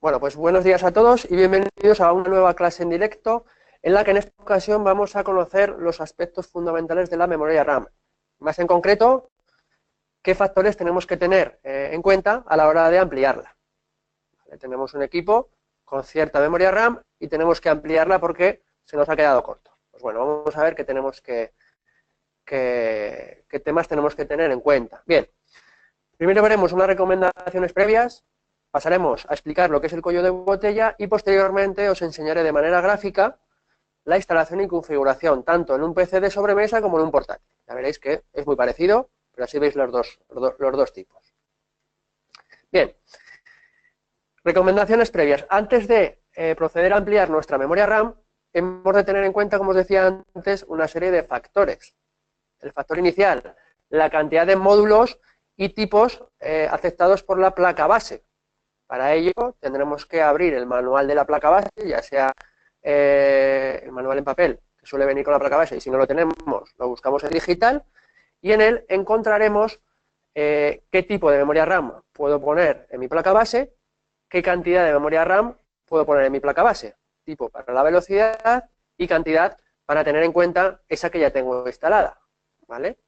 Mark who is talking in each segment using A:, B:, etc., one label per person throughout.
A: Bueno, pues buenos días a todos y bienvenidos a una nueva clase en directo en la que en esta ocasión vamos a conocer los aspectos fundamentales de la memoria RAM. Más en concreto, qué factores tenemos que tener en cuenta a la hora de ampliarla. Tenemos un equipo con cierta memoria RAM y tenemos que ampliarla porque se nos ha quedado corto. Pues bueno, vamos a ver qué temas tenemos que tener en cuenta. Bien, primero veremos unas recomendaciones previas. Pasaremos a explicar lo que es el cuello de botella y posteriormente os enseñaré de manera gráfica la instalación y configuración, tanto en un PC de sobremesa como en un portátil. Ya veréis que es muy parecido, pero así veis los dos tipos. Bien, recomendaciones previas. Antes de proceder a ampliar nuestra memoria RAM, hemos de tener en cuenta, como os decía antes, una serie de factores. El factor inicial, la cantidad de módulos y tipos aceptados por la placa base. Para ello tendremos que abrir el manual de la placa base, ya sea el manual en papel, que suele venir con la placa base, y si no lo tenemos, lo buscamos en digital, y en él encontraremos qué tipo de memoria RAM puedo poner en mi placa base, qué cantidad de memoria RAM puedo poner en mi placa base, tipo para la velocidad y cantidad para tener en cuenta esa que ya tengo instalada, ¿vale?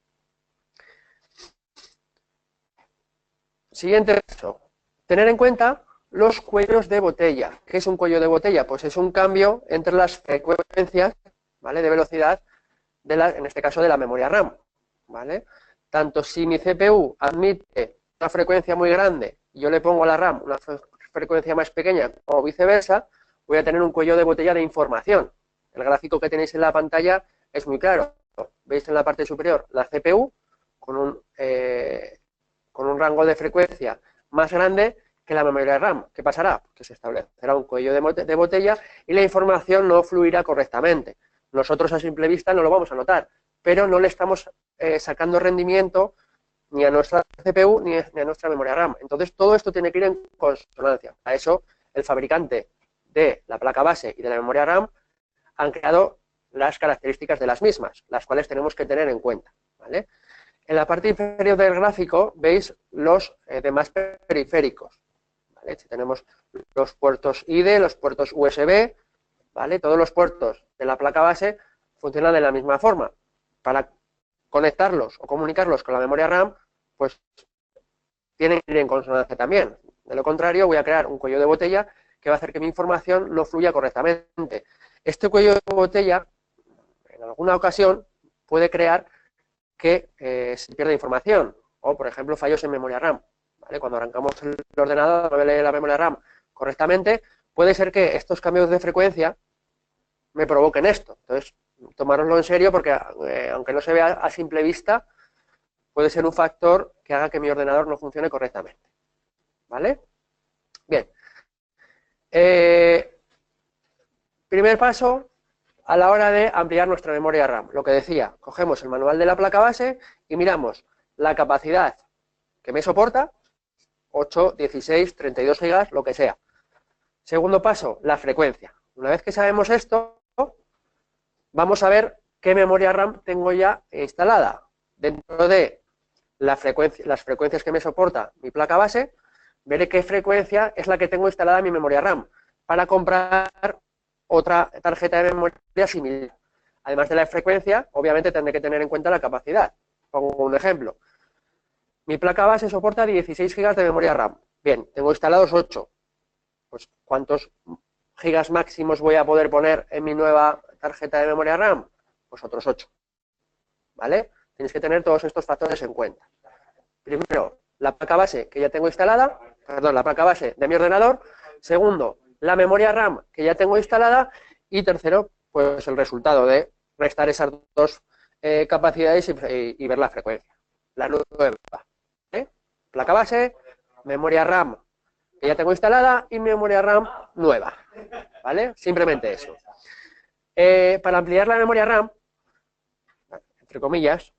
A: Siguiente paso. Tener en cuenta los cuellos de botella. ¿Qué es un cuello de botella? Pues es un cambio entre las frecuencias, ¿vale?, de velocidad, en este caso de la memoria RAM, ¿vale? Tanto si mi CPU admite una frecuencia muy grande y yo le pongo a la RAM una frecuencia más pequeña o viceversa, voy a tener un cuello de botella de información. El gráfico que tenéis en la pantalla es muy claro. Veis en la parte superior la CPU con un rango de frecuencia más grande que la memoria RAM. ¿Qué pasará? Que se establecerá un cuello de botella y la información no fluirá correctamente. Nosotros a simple vista no lo vamos a notar, pero no le estamos sacando rendimiento ni a nuestra CPU ni a nuestra memoria RAM. Entonces todo esto tiene que ir en consonancia. A eso el fabricante de la placa base y de la memoria RAM han creado las características de las mismas, las cuales tenemos que tener en cuenta, ¿vale? En la parte inferior del gráfico veis los demás periféricos, ¿vale? Si tenemos los puertos ID, los puertos USB, ¿vale? Todos los puertos de la placa base funcionan de la misma forma. Para conectarlos o comunicarlos con la memoria RAM, pues tienen que ir en consonancia también. De lo contrario, voy a crear un cuello de botella que va a hacer que mi información no fluya correctamente. Este cuello de botella, en alguna ocasión, puede crear que se pierde información, o por ejemplo fallos en memoria RAM, ¿vale? Cuando arrancamos el ordenador, no lee la memoria RAM correctamente, puede ser que estos cambios de frecuencia me provoquen esto. Entonces, tomároslo en serio porque aunque no se vea a simple vista, puede ser un factor que haga que mi ordenador no funcione correctamente, ¿vale? Bien. Primer paso a la hora de ampliar nuestra memoria RAM. Lo que decía, cogemos el manual de la placa base y miramos la capacidad que me soporta, 8, 16, 32 gigas, lo que sea. Segundo paso, la frecuencia. Una vez que sabemos esto, vamos a ver qué memoria RAM tengo ya instalada. Dentro de las frecuencias que me soporta mi placa base, veré qué frecuencia es la que tengo instalada en mi memoria RAM para comprar otra tarjeta de memoria similar. Además de la frecuencia, obviamente tendré que tener en cuenta la capacidad. Pongo un ejemplo. Mi placa base soporta 16 GB de memoria RAM. Bien, tengo instalados 8. Pues, ¿cuántos gigas máximos voy a poder poner en mi nueva tarjeta de memoria RAM? Pues otros 8. ¿Vale? Tienes que tener todos estos factores en cuenta. Primero, la placa base que ya tengo instalada, la placa base de mi ordenador. Segundo, la memoria RAM que ya tengo instalada. Y tercero, pues el resultado de restar esas dos capacidades y ver la frecuencia. La nueva. Placa base, memoria RAM que ya tengo instalada y memoria RAM nueva. ¿Vale? Simplemente eso. Para ampliar la memoria RAM, entre comillas,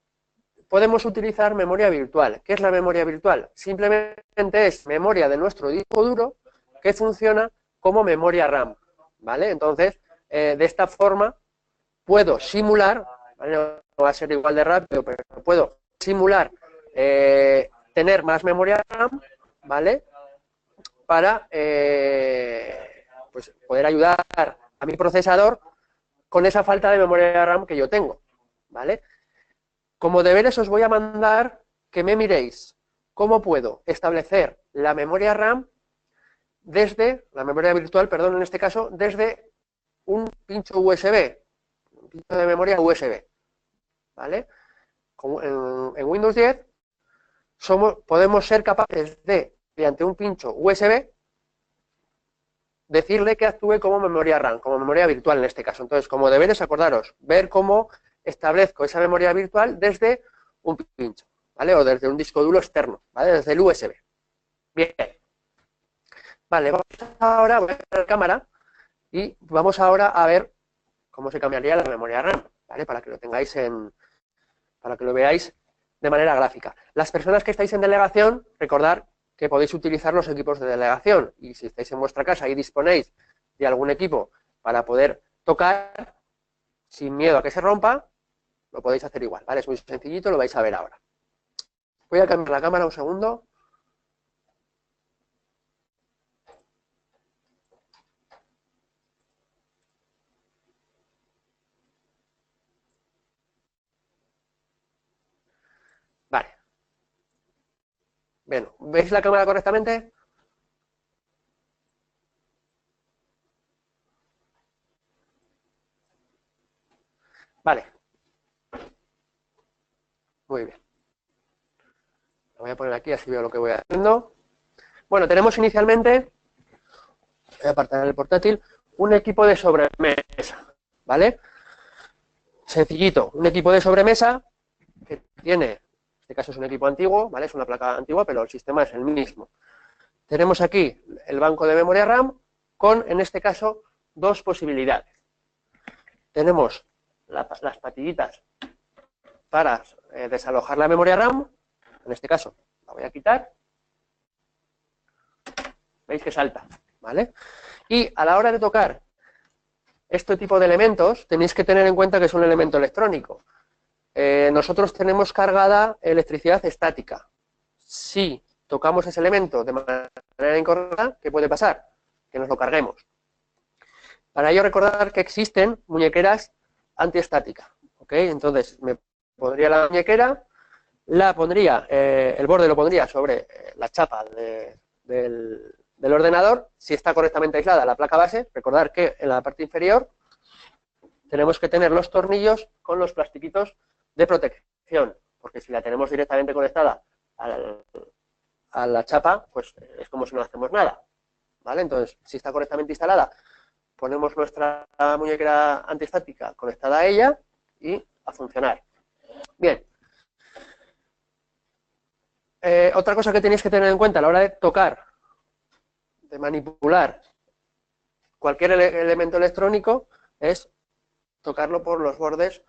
A: podemos utilizar memoria virtual. ¿Qué es la memoria virtual? Simplemente es memoria de nuestro disco duro que funciona como memoria RAM, ¿vale? Entonces, de esta forma, puedo simular, ¿vale? No va a ser igual de rápido, pero puedo simular tener más memoria RAM, ¿vale? para pues poder ayudar a mi procesador con esa falta de memoria RAM que yo tengo, ¿vale? Como deberes os voy a mandar que me miréis cómo puedo establecer la memoria RAM desde, la memoria virtual, perdón, en este caso, desde un pincho USB, un pincho de memoria USB, ¿vale? En Windows 10 podemos ser capaces de, mediante un pincho USB, decirle que actúe como memoria RAM, como memoria virtual en este caso. Entonces, como deberes, acordaros, ver cómo establezco esa memoria virtual desde un pincho, ¿vale? O desde un disco duro externo, ¿vale? Desde el USB. Bien. Vale, vamos ahora, voy a poner la cámara y vamos ahora a ver cómo se cambiaría la memoria RAM, ¿vale? Para que lo tengáis para que lo veáis de manera gráfica. Las personas que estáis en delegación, recordad que podéis utilizar los equipos de delegación y si estáis en vuestra casa y disponéis de algún equipo para poder tocar sin miedo a que se rompa, lo podéis hacer igual, ¿vale? Es muy sencillito, lo vais a ver ahora. Voy a cambiar la cámara un segundo. Vale. Bueno, ¿veis la cámara correctamente? Vale. Muy bien. Lo voy a poner aquí, así veo lo que voy haciendo. Bueno, tenemos inicialmente, voy a apartar el portátil, un equipo de sobremesa, ¿vale? Sencillito, un equipo de sobremesa que tiene, en este caso es un equipo antiguo, ¿vale? Es una placa antigua, pero el sistema es el mismo. Tenemos aquí el banco de memoria RAM con, en este caso, dos posibilidades. Tenemos las patillitas para desalojar la memoria RAM, en este caso la voy a quitar, veis que salta, ¿vale? Y a la hora de tocar este tipo de elementos, tenéis que tener en cuenta que es un elemento electrónico. Nosotros tenemos cargada electricidad estática. Si tocamos ese elemento de manera incorrecta, ¿qué puede pasar? Que nos lo carguemos. Para ello recordar que existen muñequeras antiestáticas, ¿ok? Entonces me pondría la muñequera, la pondría, el borde lo pondría sobre la chapa del ordenador, si está correctamente aislada la placa base. Recordar que en la parte inferior tenemos que tener los tornillos con los plastiquitos de protección, porque si la tenemos directamente conectada a la chapa, pues es como si no hacemos nada, ¿vale? Entonces, si está correctamente instalada, ponemos nuestra muñequera antiestática conectada a ella y a funcionar. Bien. Otra cosa que tenéis que tener en cuenta a la hora de tocar, de manipular cualquier elemento electrónico, es tocarlo por los bordes,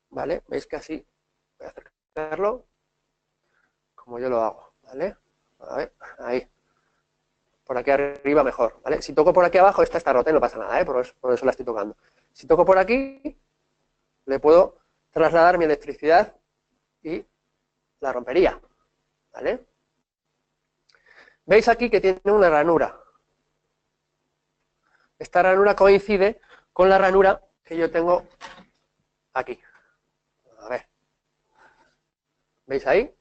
A: ¿vale? Veis que así voy a acercarlo como yo lo hago, ¿vale? A ver, ahí. Por aquí arriba mejor, ¿vale? Si toco por aquí abajo, esta está rota y no pasa nada, ¿eh? Por eso la estoy tocando. Si toco por aquí, le puedo trasladar mi electricidad y la rompería, ¿vale? Veis aquí que tiene una ranura. Esta ranura coincide con la ranura que yo tengo aquí. A ver. ¿Veis ahí?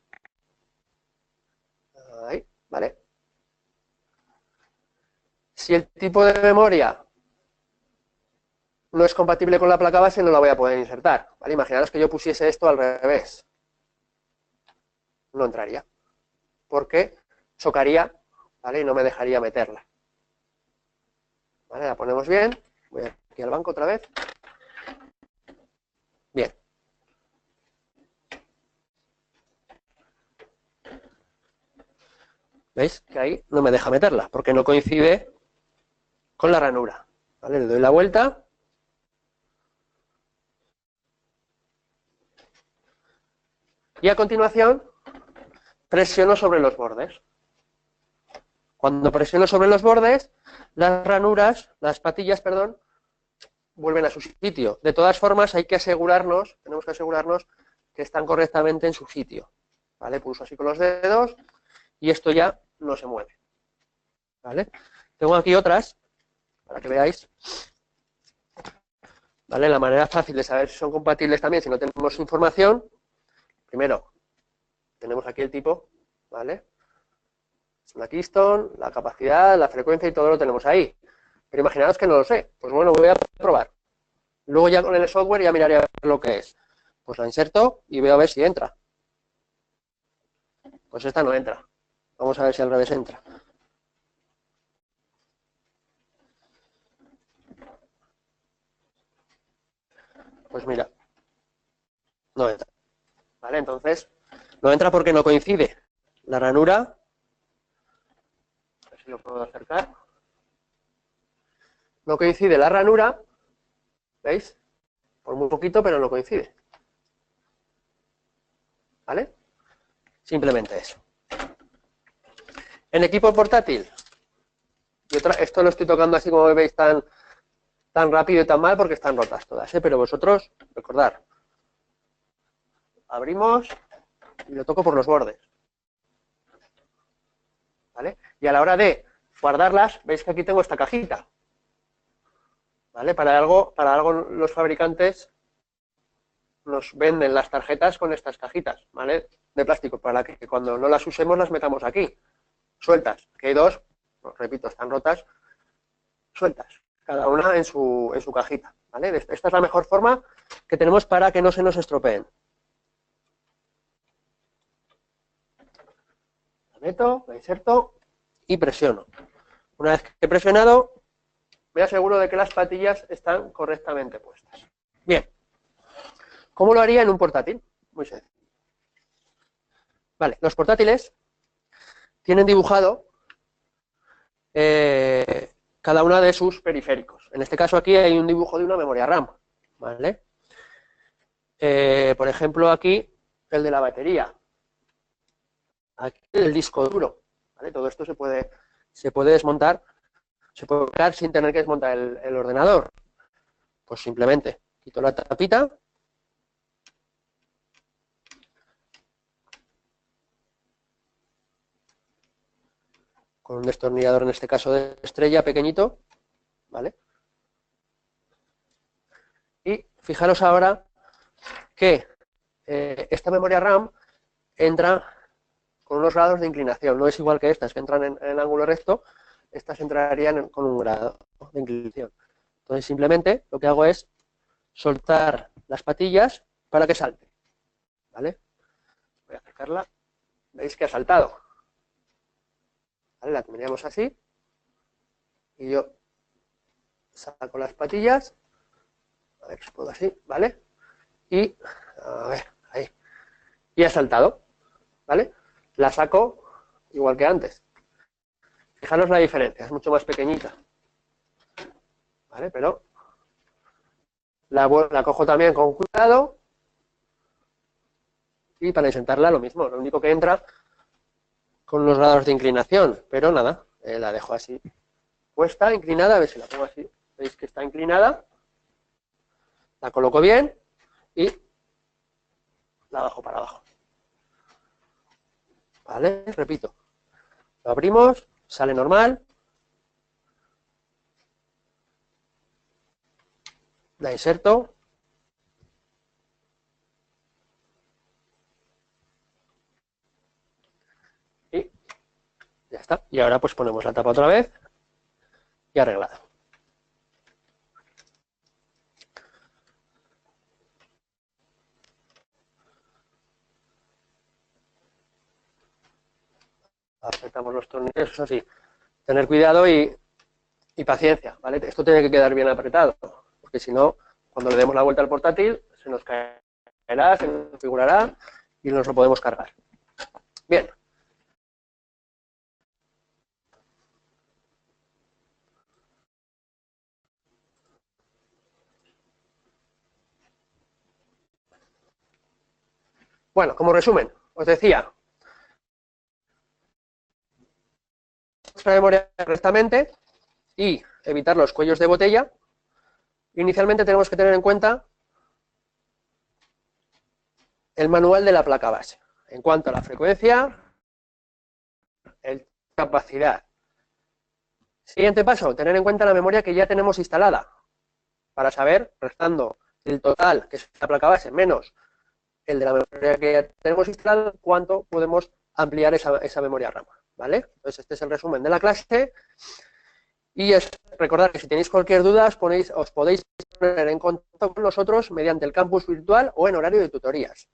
A: Ahí, ¿vale? Si el tipo de memoria no es compatible con la placa base, no la voy a poder insertar, ¿vale? Imaginaros que yo pusiese esto al revés. No entraría, porque chocaría, ¿vale? Y no me dejaría meterla. ¿Vale? La ponemos bien. Voy aquí al banco otra vez. Bien. ¿Veis? Que ahí no me deja meterla, porque no coincide con la ranura. ¿Vale? Le doy la vuelta. Y a continuación, presiono sobre los bordes. Cuando presiono sobre los bordes, las ranuras, las patillas, perdón, vuelven a su sitio. De todas formas, hay que asegurarnos, tenemos que asegurarnos que están correctamente en su sitio. ¿Vale? Pulso así con los dedos y esto ya no se mueve. ¿vale? Tengo aquí otras, para que veáis, ¿vale? La manera fácil de saber si son compatibles también, si no tenemos información, primero, tenemos aquí el tipo, ¿vale? La keystone, la capacidad, la frecuencia y todo lo tenemos ahí. Pero imaginaos que no lo sé. Pues bueno, voy a probar. Luego ya con el software ya miraré a ver lo que es. Pues la inserto y veo a ver si entra. Pues esta no entra. Vamos a ver si al revés entra. Pues mira, no entra. ¿Vale? Entonces, no entra porque no coincide la ranura. A ver si lo puedo acercar. No coincide la ranura. ¿Veis? Por muy poquito, pero no coincide. ¿Vale? Simplemente eso. En equipo portátil, esto lo estoy tocando así como veis tan rápido y tan mal porque están rotas todas, ¿eh? Pero vosotros, recordad, abrimos y lo toco por los bordes, ¿vale? Y a la hora de guardarlas, veis que aquí tengo esta cajita, ¿vale? Para algo los fabricantes nos venden las tarjetas con estas cajitas, ¿vale? De plástico, para que cuando no las usemos las metamos aquí, sueltas. Aquí hay dos, repito, están rotas, sueltas, cada una en su cajita, ¿vale? Esta es la mejor forma que tenemos para que no se nos estropeen. La meto, la inserto y presiono. Una vez que he presionado, me aseguro de que las patillas están correctamente puestas. Bien, ¿cómo lo haría en un portátil? Muy sencillo. Vale, los portátiles tienen dibujado cada una de sus periféricos. En este caso aquí hay un dibujo de una memoria RAM, ¿vale? Por ejemplo, aquí el de la batería. Aquí el disco duro, ¿vale? Todo esto se puede desmontar, se puede colocar sin tener que desmontar el ordenador. Pues simplemente quito la tapita. Con un destornillador, en este caso de estrella, pequeñito, ¿vale? Y fijaros ahora que esta memoria RAM entra con unos grados de inclinación, no es igual que estas que entran en el ángulo recto, estas entrarían con un grado de inclinación. Entonces simplemente lo que hago es soltar las patillas para que salte, ¿vale? Voy a acercarla, veis que ha saltado, ¿vale? La tendríamos así y yo saco las patillas, a ver si puedo así, ¿vale? Y, a ver, ahí, y ha saltado, ¿vale? La saco igual que antes. Fijaros la diferencia, es mucho más pequeñita, ¿vale? Pero la cojo también con cuidado y para insertarla lo mismo, lo único que entra con los grados de inclinación, pero nada, la dejo así puesta, inclinada, a ver si la pongo así, veis que está inclinada, la coloco bien y la bajo para abajo, ¿vale? Repito, lo abrimos, sale normal, la inserto y ya está. Y ahora pues ponemos la tapa otra vez y arreglado. Apretamos los tornillos, eso sí, tener cuidado y paciencia, ¿vale? Esto tiene que quedar bien apretado, porque si no, cuando le demos la vuelta al portátil, se nos caerá, se nos configurará y nos lo podemos cargar. Bien. Bueno, como resumen, os decía, la memoria correctamente y evitar los cuellos de botella. Inicialmente tenemos que tener en cuenta el manual de la placa base, en cuanto a la frecuencia, capacidad Siguiente paso, tener en cuenta la memoria que ya tenemos instalada, para saber, restando el total, que es la placa base, menos el de la memoria que ya tenemos instalada, cuánto podemos ampliar esa memoria RAM, ¿vale? Entonces este es el resumen de la clase, y recordad que si tenéis cualquier duda os podéis poner en contacto con nosotros mediante el campus virtual o en horario de tutorías.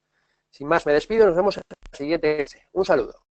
A: Sin más, me despido y nos vemos en la siguiente clase. Un saludo.